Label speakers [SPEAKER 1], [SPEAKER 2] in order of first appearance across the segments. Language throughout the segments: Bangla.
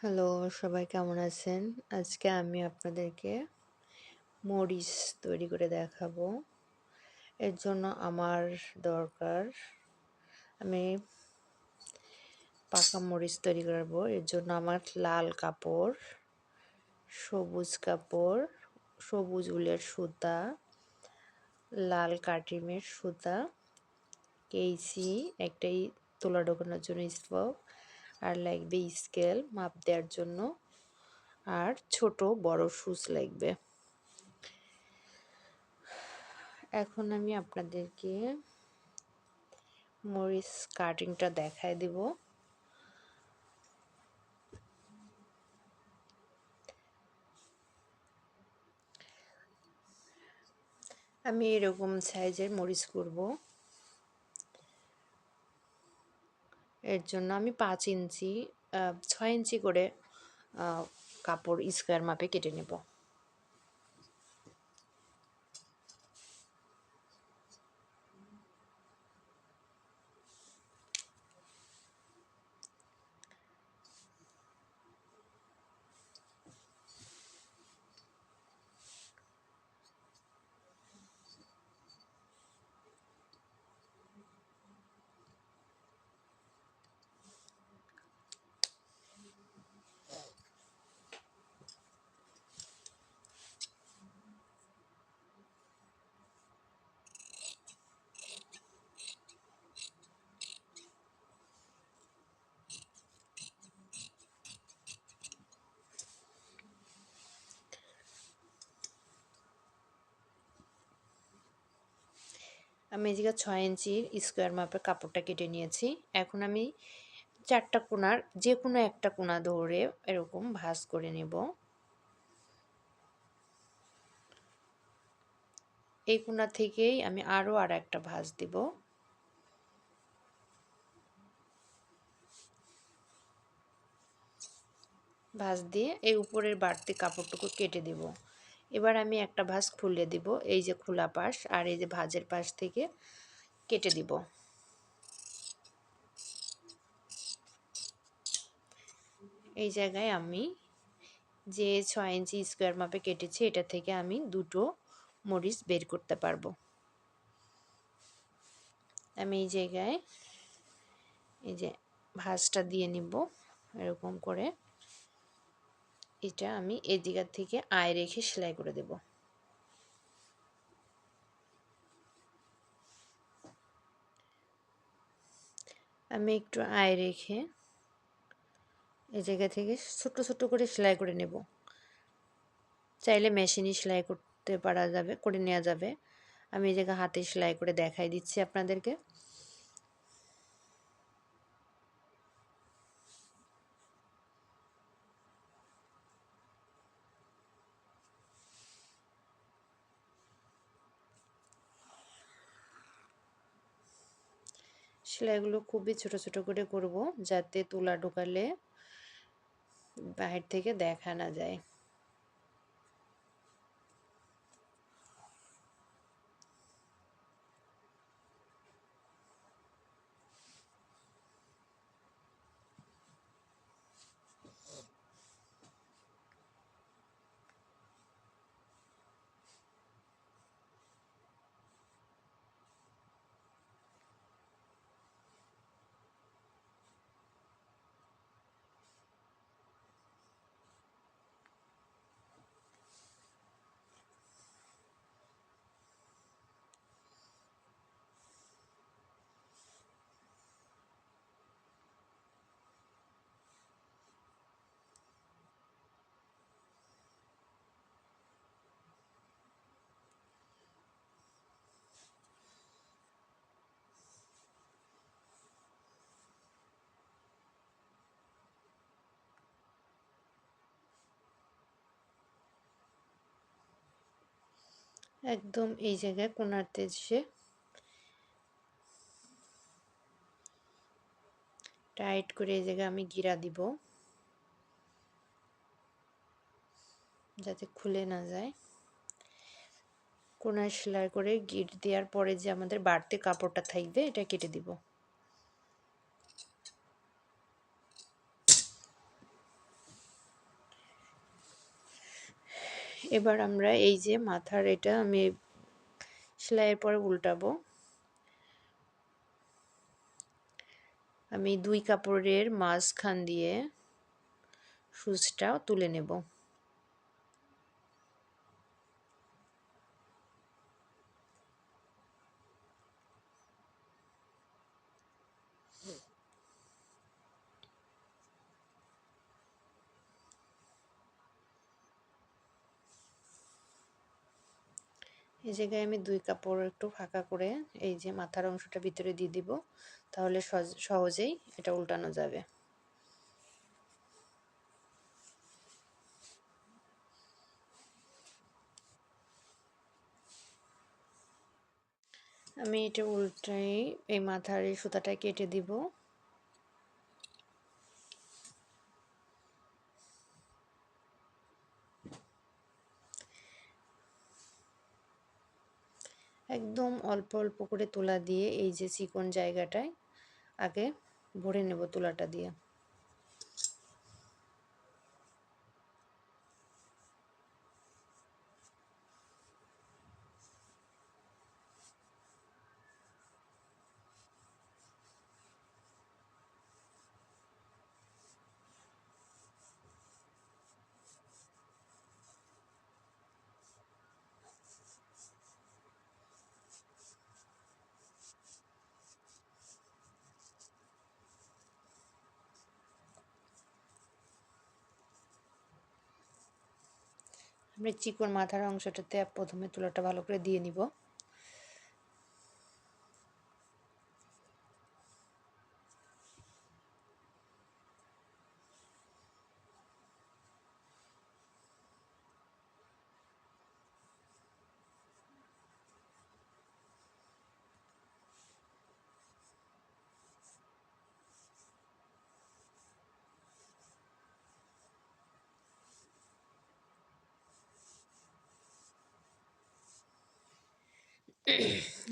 [SPEAKER 1] হ্যালো, সবাই কেমন আছেন? আজকে আমি আপনাদেরকে মরিচ তৈরি করে দেখাবো। এর জন্য আমার দরকার আমি পাকা মরিচ তৈরি করব। এর জন্য আমার লাল কাপড়, সবুজ কাপড়, সবুজ উলের সুতা, লাল কাটিমের সুতা, কেইচি, একটাই তুলা ঢোকানোর জন্য স্পক, আর লাগবে স্কেল মাপ দেওয়ার জন্য, আর ছোট বড় সুচ লাগবে। এখন আমি আপনাদেরকে মরিচ কাটিংটা দেখায় দিব। আমি এরকম সাইজের মরিচ করব। এর জন্য আমি 5 ইঞ্চি 6 ইঞ্চি করে কাপড় স্কোয়ার মাপে কেটে নেব। আমি এদিকে 6 ইঞ্চি স্কোয়ার মাপের কাপড়টা কেটে নিয়েছি। এখন আমি 4টা কোণার যে কোনো একটা কোণা ধরে এরকম ভাঁজ করে নেব। এই কোণা থেকেই আমি আরও একটা ভাঁজ দিব। ভাঁজ দিয়ে এই উপরের বাড়তি কাপড়টুকু কেটে দেব। এবার আমি একটা ভাঁজ খুলে দিব, এই যে খোলা পাশ আর এই যে ভাঁজের পাশ থেকে কেটে দিব। এই জায়গায় আমি যে 6 ইঞ্চি স্কোয়ার মাপে কেটেছি এটা থেকে আমি দুটো মরিচ বের করতে পারবো। আমি এই জায়গায় এই যে ভাঁজটা দিয়ে নিব এরকম করে। এটা আমি এই দিক থেকে আয় রেখে সেলাই করে দেব। আমি একটু আয় রেখে এই জায়গা থেকে ছোট ছোট করে সেলাই করে নেব। চাইলে মেশিনে সেলাই করতে পারা যাবে, করে নেওয়া যাবে। আমি এই জায়গায় হাতে সেলাই করে দেখাই দিচ্ছি আপনাদেরকে। সেলাইগুলো খুবই ছোট ছোট করে করব, যাতে তুলা ঢোকালে বাহির থেকে দেখা না যায়। একদম এই জায়গায় কোণাতে এসে টাইট করে এই জায়গায় আমি গিরা দিব, যাতে খুলে না যায়। কোণায় সেলাই করে গিট দেওয়ার পরে যে আমাদের বাড়তি কাপড়টা থাকবে এটা কেটে দিব। এবার আমরা এই যে মাথার এটা আমি সেলাইয়ের পরে উল্টাবো। আমি 2 কাপড়ের মাঝখান দিয়ে সূচটা তুলে নেব। এই জায়গায় আমি 2 কাপড় একটু ফাঁকা করে এই যে মাথার অংশটা ভিতরে দিয়ে দিব, তাহলে সহজেই এটা উল্টানো যাবে। আমি এটা উল্টাই এই মাথার এই সুতাটা কেটে দিব। একদম অল্প অল্প করে তুলা দিয়ে এই যে চিকন জায়গাটায় আগে ভরে নেব তুলাটা দিয়ে। আমরা চিকন মাথার অংশটাতে প্রথমে তুলাটা ভালো করে দিয়ে নিব।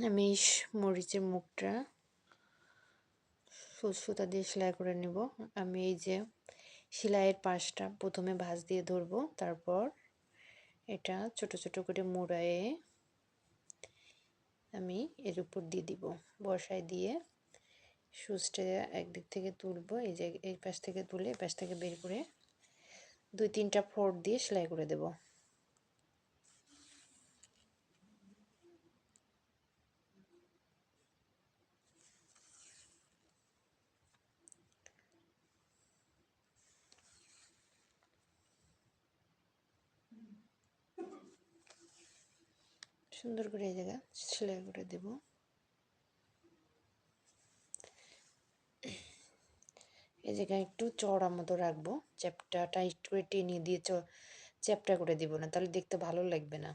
[SPEAKER 1] আমি মরিচের মুখটা সুতা দিয়ে সেলাই করে নেব। আমি এই যে সেলাইয়ের পাশটা প্রথমে ভাঁজ দিয়ে ধরবো, তারপর এটা ছোট ছোট করে মুড়ায়ে আমি এর উপর দিয়ে দিব, বসায় দিয়ে সুচটা একদিক থেকে তুলবো, এই যে এই পাশ থেকে তুলে এই পাশ থেকে বের করে 2-3টা ফোড় দিয়ে সেলাই করে দেব। সুন্দর করে এই জায়গা সেলাই করে দেব। এই জায়গায় একটু চওড়া মতো রাখবো, চ্যাপটা টাইট করে টেনে দিয়ে চ্যাপটা করে দিব না, তাহলে দেখতে ভালো লাগবে না।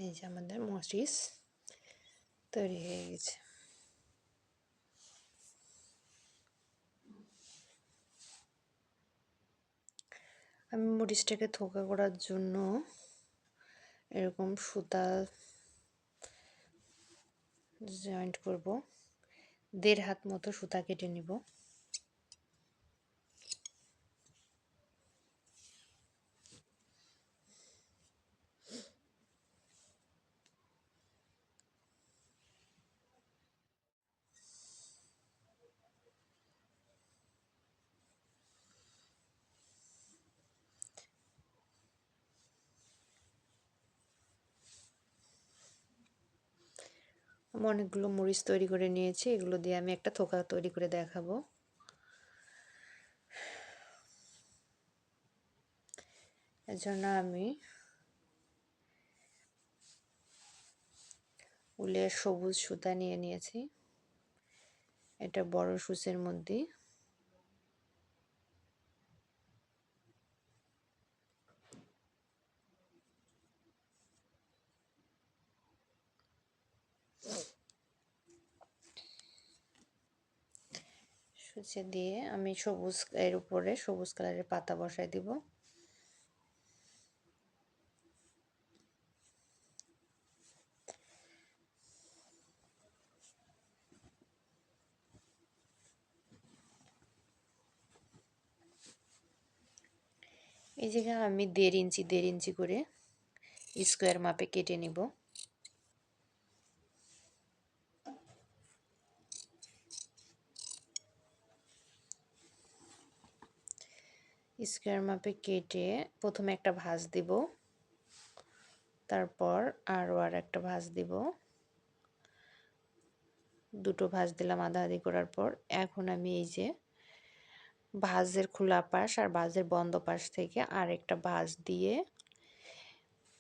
[SPEAKER 1] এই যে আমাদের মরিচ তৈরি হয়ে গেছে। আমি মরিচটাকে থোকা করার জন্য এরকম সুতা জয়েন্ট করব, 1.5 হাত মতো সুতা কেটে নিব। আমি অনেকগুলো মরিচ তৈরি করে নিয়েছি, এগুলো দিয়ে আমি একটা থোকা তৈরি করে দেখাবো। এর জন্য আমি উলের সবুজ সুতা নিয়ে নিয়েছি, এটা বড় সূচের মধ্যে সূচে দিয়ে আমি সবুজ এর উপরে সবুজ কালারের পাতা বসাই দিব। এই জায়গায় আমি 1.5 ইঞ্চি করে স্কোয়ার মাপে কেটে নিব। স্কোয়ার মাপে কেটে প্রথমে একটা ভাঁজ দিব, তারপর আরও একটা ভাঁজ দিব, দুটো ভাঁজ দিলাম আধা আধি করার পর। এখন আমি এই যে ভাঁজের খোলা পাশ আর ভাঁজের বন্ধ পাশ থেকে আরেকটা ভাঁজ দিয়ে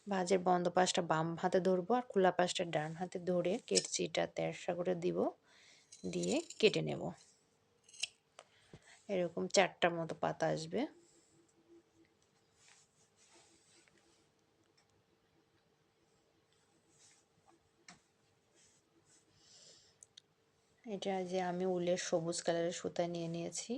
[SPEAKER 1] ভাঁজের বন্ধ পাশটা বাম হাতে ধরবো আর খোলা পাশটা ডান হাতে ধরে কেটচিটা তেরসা করে দিব, দিয়ে কেটে নেব। এরকম 4টার মতো পাতা আসবে। এটা যে আমি উলের সবুজ কালারের সুতা নিয়ে নিয়েছি।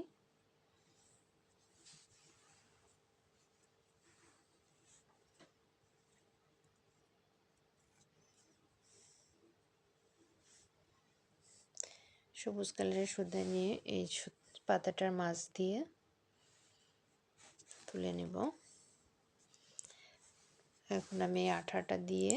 [SPEAKER 1] সবুজ কালারের সুতা নিয়ে এই পাতাটার মাছ দিয়ে তুলে নেব। এখন আমি এই আঠাটা দিয়ে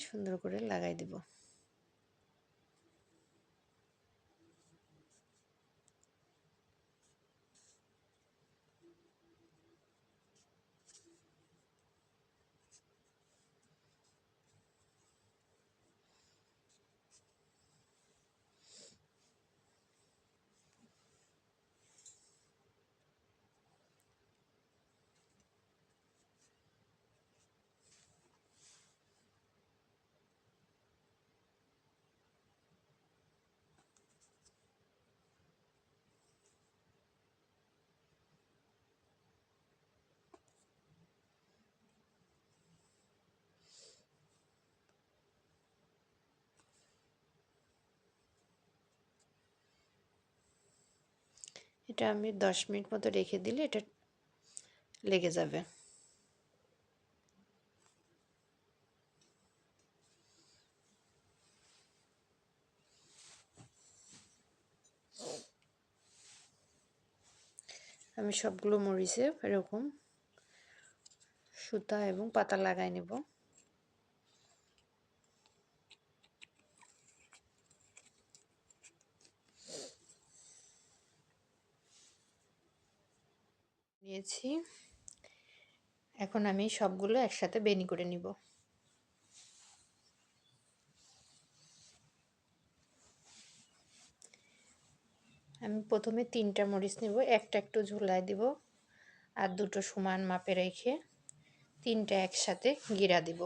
[SPEAKER 1] সুন্দর করে লাগাই দিব। এটা আমি 10 মিনিট মতো রেখে দিলে এটা লেগে যাবে। আমি সবগুলো মরিচে এরকম সুতা এবং পাতা লাগাই নেব। নিয়েছি। এখন আমি সবগুলো একসাথে বেনি করে নিব। আমি প্রথমে 3টা মরিচ নেব, একটা একটু ঝুলাই দিব আর দুটো সমান মাপে রেখে 3টা একসাথে গিরা দিব।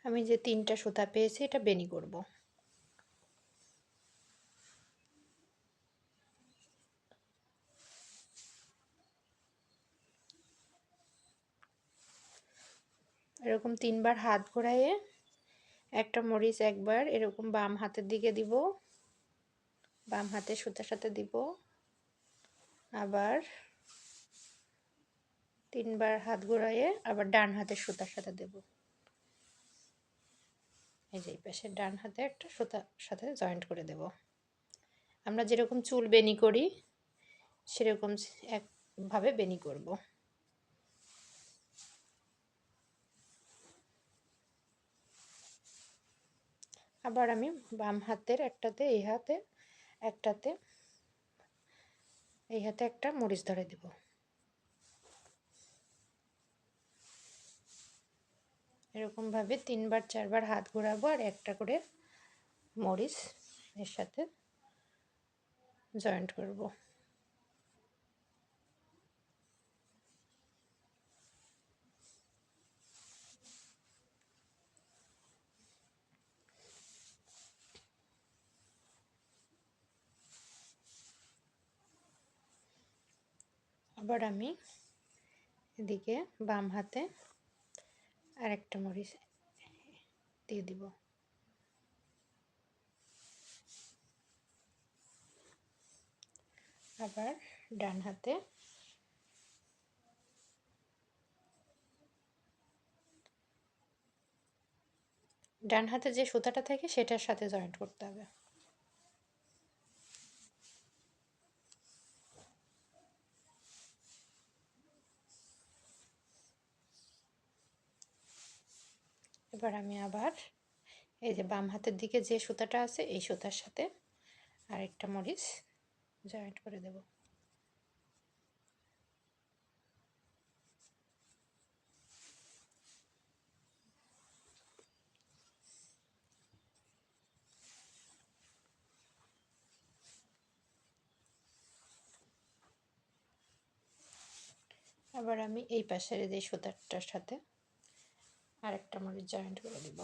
[SPEAKER 1] আমি যে 3টা সুতা পেয়েছি এটা বেনি করব। এরকম 3বার হাত ঘোরাইয়ে একটা মরিচ একবার এরকম বাম হাতের দিকে দিব, বাম হাতে সুতার সাথে দিব, আবার 3বার হাত ঘোরাইয়ে আবার ডান হাতের সুতার সাথে দেব। এই যে এই পাশে ডান হাতে একটা সুতার সাথে জয়েন্ট করে দেব। আমরা যেরকম চুল বেনি করি সেরকম একভাবে বেনি করব। আবার আমি বাম হাতের একটাতে একটাতে এই হাতে একটা মরিচ ধরে দেব। এরকমভাবে 3বার 4বার হাত ঘোরাবো আর একটা করে মরিচ এর সাথে জয়েন্ট করব। আবার আমি এদিকে বাম হাতে আরেকটা মরিচ দিয়ে দিব। আবার ডান হাতে যে সুতাটা থাকে সেটার সাথে জয়েন্ট করতে হবে। এবার আমি আবার এই যে বাম হাতের দিকে যে সুতাটা আছে এই সুতার সাথে আরেকটা মরিচ জয়েন্ট করে দেব। আবার আমি এই পাশের যে সুতাটার সাথে আরেকটা মরিচ জয়েন্ট করে দেব।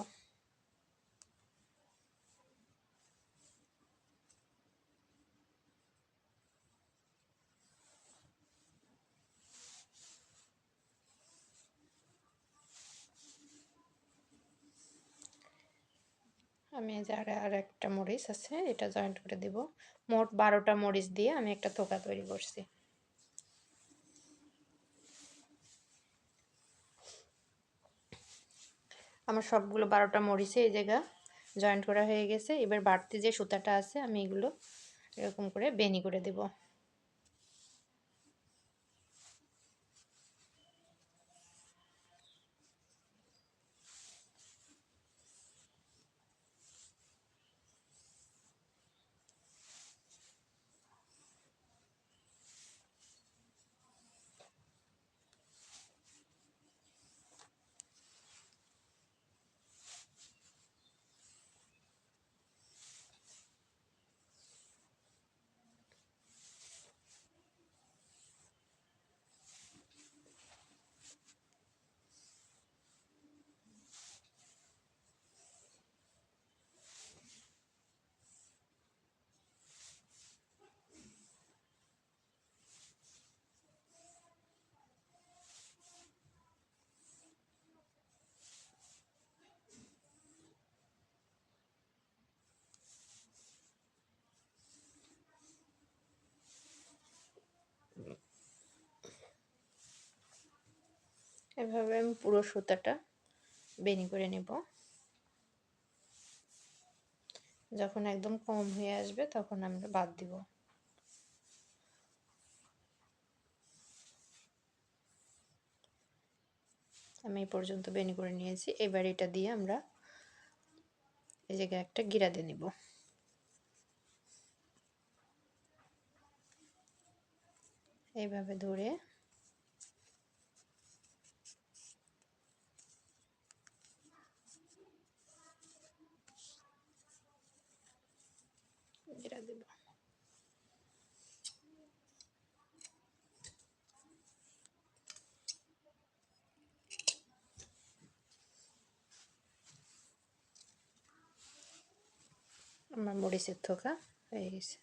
[SPEAKER 1] আমি এই যে আর একটা মরিচ আছে এটা জয়েন্ট করে দেব। মোট 12টা মরিচ দিয়ে আমি একটা থোকা তৈরি করছি। আমার সবগুলো 12টা মরিচে এই জায়গা জয়েন্ট করা হয়ে গেছে। এবার বাড়তি যে সুতাটা আছে আমি এগুলো এরকম করে বেনি করে দেব। এভাবে আমি পুরো সুতাটা বেনি করে নেব। যখন একদম কম হয়ে আসবে তখন আমরা বাদ দিব। আমি এই পর্যন্ত বেনি করে নিয়েছি। এবার এটা দিয়ে আমরা এই জায়গায় একটা গিরা দিয়ে নিব। এইভাবে ধরে গিরা দেব। আমার মরিচের থোকা হয়ে গেছে।